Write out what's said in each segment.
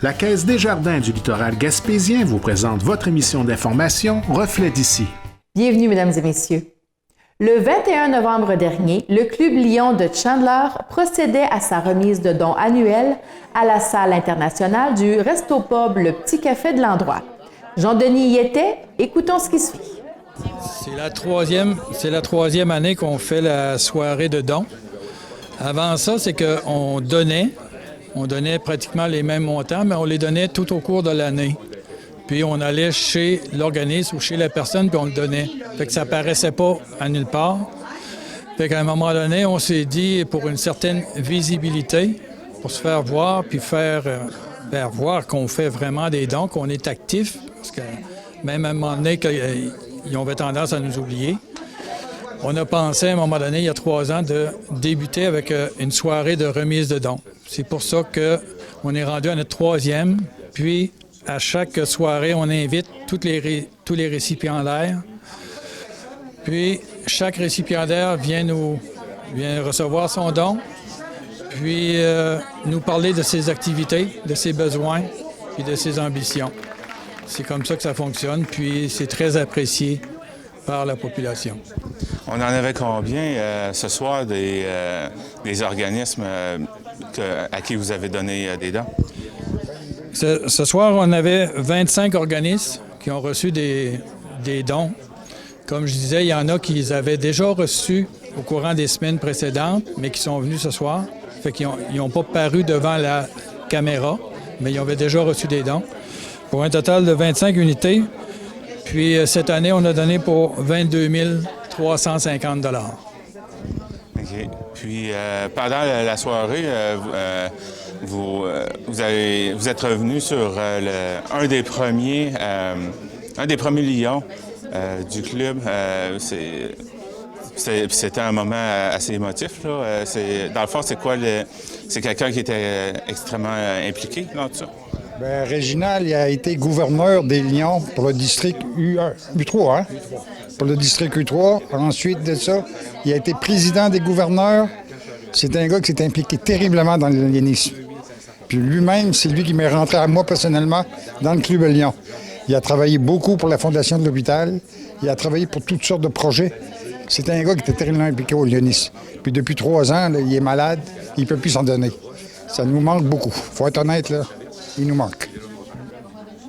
La Caisse des Jardins du littoral gaspésien vous présente votre émission d'information Reflet d'ici. Bienvenue, mesdames et messieurs. Le 21 novembre dernier, le Club Lion de Chandler procédait à sa remise de dons annuelle à la salle internationale du Resto Pub Le Petit Café de l'endroit. Jean-Denis y était. Écoutons ce qui suit. C'est la troisième année qu'on fait la soirée de dons. Avant ça, c'est qu'on donnait. On donnait pratiquement les mêmes montants, mais on les donnait tout au cours de l'année. Puis on allait chez l'organisme ou chez la personne, puis on le donnait. Fait que ça paraissait pas à nulle part. Fait qu'à un moment donné, on s'est dit, pour une certaine visibilité, pour se faire voir, puis faire voir qu'on fait vraiment des dons, qu'on est actif, parce que même à un moment donné, ils ont tendance à nous oublier. On a pensé à un moment donné, il y a 3 ans, de débuter avec une soirée de remise de dons. C'est pour ça qu'on est rendu à notre 3e. Puis, à chaque soirée, on invite tous les récipiendaires. Puis, chaque récipiendaire vient recevoir son don, puis nous parler de ses activités, de ses besoins, puis de ses ambitions. C'est comme ça que ça fonctionne, puis c'est très apprécié par la population. On en avait combien ce soir des organismes à qui vous avez donné des dons? Ce soir, on avait 25 organismes qui ont reçu des dons. Comme je disais, il y en a qui les avaient déjà reçus au courant des semaines précédentes, mais qui sont venus ce soir. Fait qu'ils n'ont pas paru devant la caméra, mais ils avaient déjà reçu des dons. Pour un total de 25 unités. Puis cette année, on a donné pour 22 350 $. OK. Puis pendant la soirée, vous êtes revenu sur un des premiers lions du club. C'était un moment assez émotif, là. Dans le fond, c'est quoi c'est quelqu'un qui était extrêmement impliqué dans tout ça? Bien, Réginald, il a été gouverneur des Lions pour le district U3, hein? Pour le district U3. Ensuite de ça, il a été président des gouverneurs. C'est un gars qui s'est impliqué terriblement dans le lionisme. Puis lui-même, c'est lui qui m'est rentré à moi personnellement dans le Club Lion. Il a travaillé beaucoup pour la Fondation de l'hôpital. Il a travaillé pour toutes sortes de projets. C'est un gars qui était terriblement impliqué au lionisme. Puis depuis 3 ans, là, il est malade. Il ne peut plus s'en donner. Ça nous manque beaucoup. Il faut être honnête, là. Il nous manque.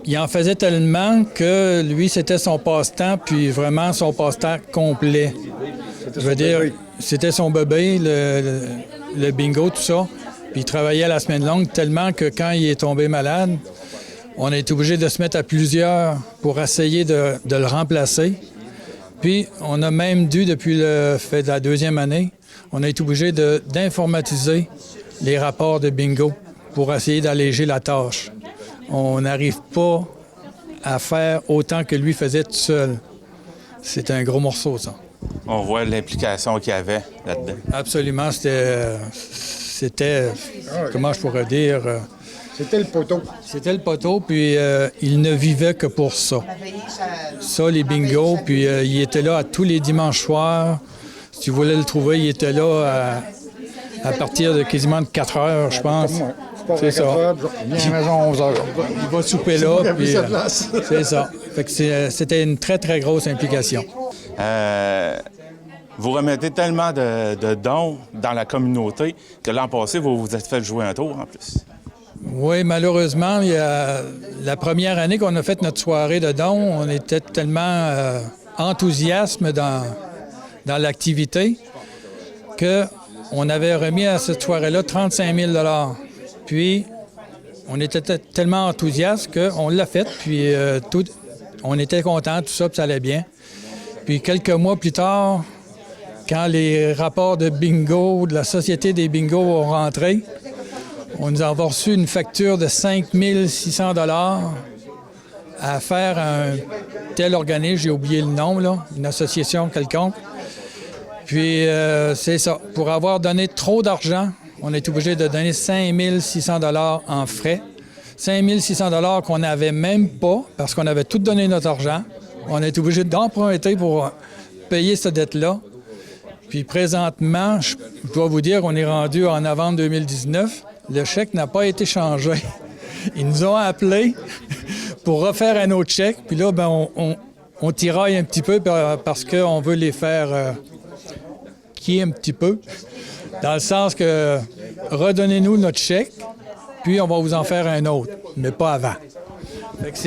Il en faisait tellement que lui, c'était son passe-temps, puis vraiment son passe-temps complet. Je veux dire, c'était son bébé, le bingo, tout ça. Puis il travaillait la semaine longue tellement que quand il est tombé malade, on a été obligé de se mettre à plusieurs pour essayer de le remplacer. Puis on a même dû, depuis le fait de la 2e année, on a été obligé d'informatiser les rapports de bingo pour essayer d'alléger la tâche. On n'arrive pas à faire autant que lui faisait tout seul. C'est un gros morceau, ça. On voit l'implication qu'il y avait là-dedans. Absolument. C'était comment je pourrais dire? C'était le poteau. C'était le poteau, puis il ne vivait que pour ça. Ça, les bingos, puis il était là à tous les dimanches soirs. Si tu voulais le trouver, il était là à partir de quasiment de 4 heures, je pense. C'est ça. Il vient à la maison à 11 heures. Il va souper là, puis c'est ça. Fait que c'était une très, très grosse implication. Vous remettez tellement de dons dans la communauté que l'an passé, vous vous êtes fait jouer un tour en plus. Oui, malheureusement, la première année qu'on a fait notre soirée de dons, on était tellement enthousiasme dans l'activité qu'on avait remis à cette soirée-là 35 000 $. Puis, on était tellement enthousiaste qu'on l'a fait, puis on était contents, tout ça, puis ça allait bien. Puis, quelques mois plus tard, quand les rapports de bingo, de la Société des bingos ont rentré, on nous a reçu une facture de 5 600 $ à faire un tel organisme, j'ai oublié le nom, là, une association quelconque. Puis, c'est ça. Pour avoir donné trop d'argent, on est obligé de donner 5 600 $ en frais. 5 600 $ qu'on n'avait même pas, parce qu'on avait tout donné notre argent. On est obligé d'emprunter pour payer cette dette-là. Puis présentement, je dois vous dire qu'on est rendu en novembre 2019. Le chèque n'a pas été changé. Ils nous ont appelés pour refaire un autre chèque. Puis là, ben, on tiraille un petit peu parce qu'on veut les faire qui un petit peu. Dans le sens que redonnez-nous notre chèque, puis on va vous en faire un autre, mais pas avant. Fait que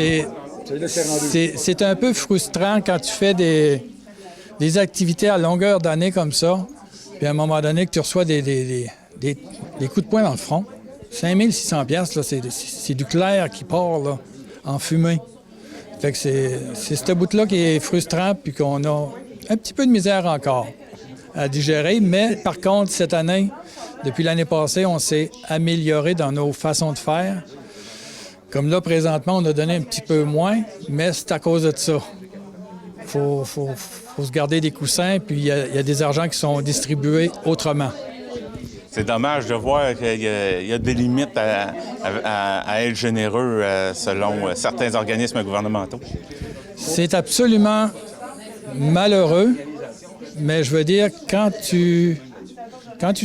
c'est un peu frustrant quand tu fais des activités à longueur d'année comme ça, puis à un moment donné que tu reçois des coups de poing dans le front. 5 600 $, là, c'est du clair qui part là, en fumée. Fait que c'est ce bout-là qui est frustrant, puis qu'on a un petit peu de misère encore à digérer. Mais par contre, cette année, depuis l'année passée, on s'est amélioré dans nos façons de faire. Comme là, présentement, on a donné un petit peu moins, mais c'est à cause de ça. Faut se garder des coussins, puis il y a des argents qui sont distribués autrement. C'est dommage de voir qu'il y a des limites à être généreux selon certains organismes gouvernementaux. C'est absolument malheureux, mais je veux dire, quand tu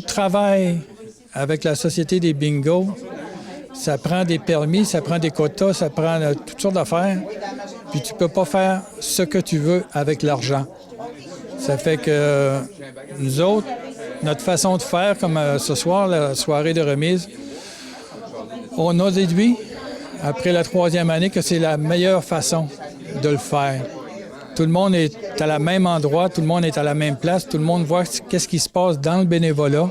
travailles avec la Société des bingos, ça prend des permis, ça prend des quotas, ça prend toutes sortes d'affaires, puis tu peux pas faire ce que tu veux avec l'argent. Ça fait que nous autres, notre façon de faire, comme ce soir, la soirée de remise, on a déduit, après la 3e année, que c'est la meilleure façon de le faire. Tout le monde est à la même endroit, tout le monde est à la même place, tout le monde voit qu'est-ce qui se passe dans le bénévolat,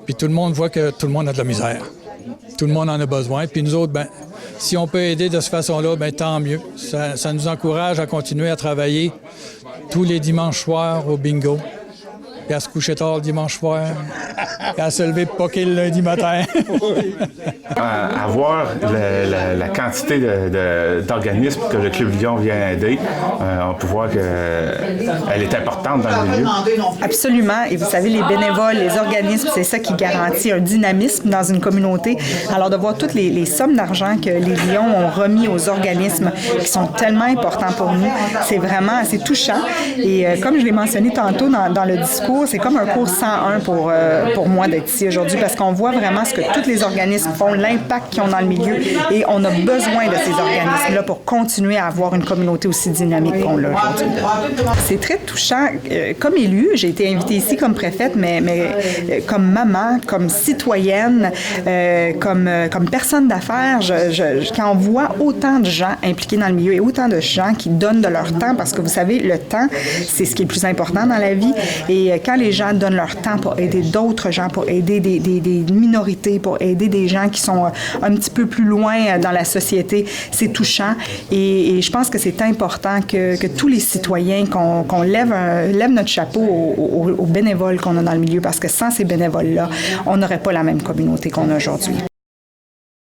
puis tout le monde voit que tout le monde a de la misère. Tout le monde en a besoin, puis nous autres, ben, si on peut aider de cette façon-là, ben, tant mieux. Ça nous encourage à continuer à travailler tous les dimanches soirs au bingo. Puis à se coucher tard le dimanche soir, puis à se lever poquer le lundi matin. À voir la quantité d'organismes que le Club Lyon vient aider, on peut voir qu'elle est importante dans le milieu. Absolument. Et vous savez, les bénévoles, les organismes, c'est ça qui garantit un dynamisme dans une communauté. Alors de voir toutes les sommes d'argent que les Lions ont remis aux organismes qui sont tellement importants pour nous, c'est touchant. Et comme je l'ai mentionné tantôt dans le discours, c'est comme un cours 101 pour moi d'être ici aujourd'hui parce qu'on voit vraiment ce que tous les organismes font, l'impact qu'ils ont dans le milieu et on a besoin de ces organismes-là pour continuer à avoir une communauté aussi dynamique qu'on l'a aujourd'hui. C'est très touchant. Comme élue, j'ai été invitée ici comme préfète, mais comme maman, comme citoyenne, comme personne d'affaires, quand on voit autant de gens impliqués dans le milieu et autant de gens qui donnent de leur temps, parce que vous savez, le temps, c'est ce qui est le plus important dans la vie. Et quand les gens donnent leur temps pour aider d'autres gens, pour aider des minorités, pour aider des gens qui sont un petit peu plus loin dans la société, c'est touchant. Et je pense que c'est important que tous les citoyens, qu'on lève notre chapeau aux bénévoles qu'on a dans le milieu, parce que sans ces bénévoles-là, on n'aurait pas la même communauté qu'on a aujourd'hui.